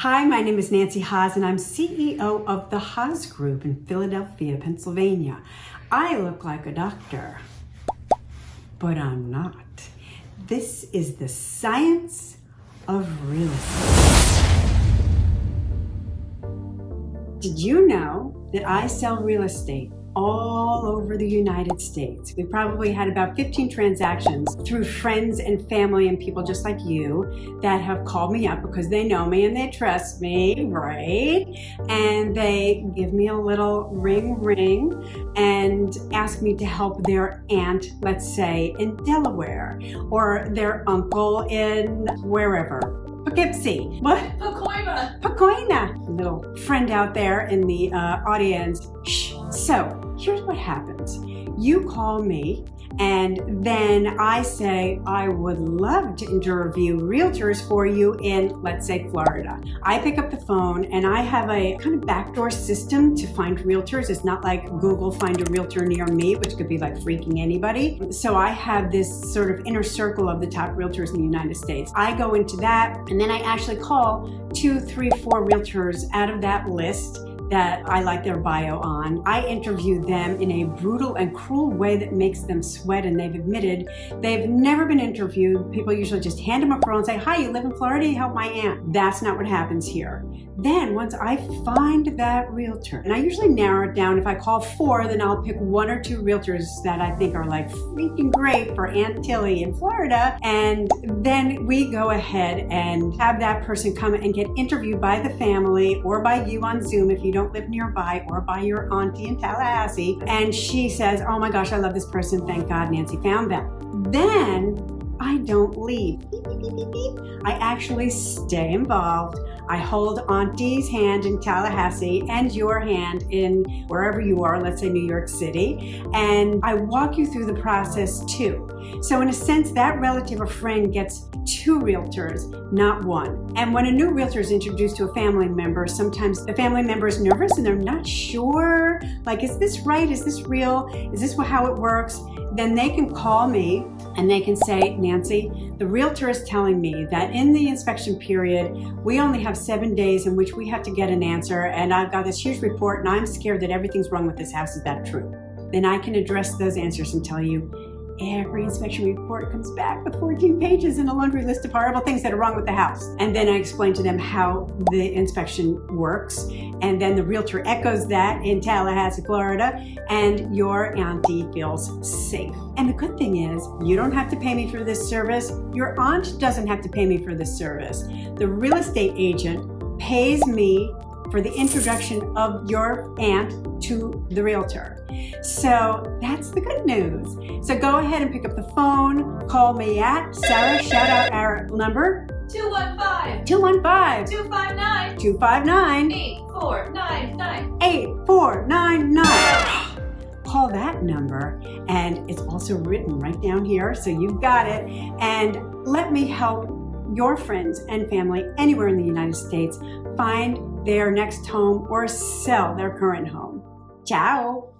Hi, my name is Nancy Haas, and I'm CEO of the Haas Group in Philadelphia, Pennsylvania. I look like a doctor, but I'm not. This is the science of real estate. Did you know that I sell real estate all over the United States? We probably had about 15 transactions through friends and family and people just like you that have called me up because they know me and they trust me, right? And they give me a little ring and ask me to help their aunt, let's say in Delaware, or their uncle in wherever. Poughkeepsie. What? Pacoima. Little friend out there in the audience. Shh. So here's what happens. You call me and then I say, I would love to interview realtors for you in, let's say, Florida. I pick up the phone and I have a kind of backdoor system to find realtors. It's not like Google find a realtor near me, which could be like freaking anybody. So I have this sort of inner circle of the top realtors in the United States. I go into that and then I actually call 2, 3, 4 realtors out of that list that I like their bio on. I interview them in a brutal and cruel way that makes them sweat, and they've admitted they've never been interviewed. People usually just hand them a phone and say, hi, you live in Florida, you help my aunt. That's not what happens here. Then once I find that realtor, and I usually narrow it down, if I call 4, then I'll pick 1 or 2 realtors that I think are like freaking great for Aunt Tilly in Florida. And then we go ahead and have that person come and get interviewed by the family or by you on Zoom if you don't live nearby, or by your auntie in Tallahassee. And she says, oh my gosh, I love this person. Thank God Nancy found them. Then I don't leave. Beep, beep, beep, beep, beep. I actually stay involved. I hold Auntie's hand in Tallahassee and your hand in wherever you are, let's say New York City, and I walk you through the process too. So in a sense, that relative or friend gets 2 realtors, not 1. And when a new realtor is introduced to a family member, sometimes the family member is nervous and they're not sure, like, is this right? Is this real? Is this how it works? Then they can call me and they can say, Nancy, the realtor is telling me that in the inspection period, we only have 7 days in which we have to get an answer, and I've got this huge report and I'm scared that everything's wrong with this house. Is that true? Then I can address those answers and tell you, every inspection report comes back with 14 pages and a laundry list of horrible things that are wrong with the house. And then I explain to them how the inspection works. And then the realtor echoes that in Tallahassee, Florida, and your auntie feels safe. And the good thing is, you don't have to pay me for this service. Your aunt doesn't have to pay me for this service. The real estate agent pays me for the introduction of your aunt to the realtor. So that's the good news. So go ahead and pick up the phone, call me at Sarah, shout out our number. 215-259. 8499. Call that number, and it's also written right down here, so you've got it. And let me help your friends and family anywhere in the United States find their next home or sell their current home. Ciao.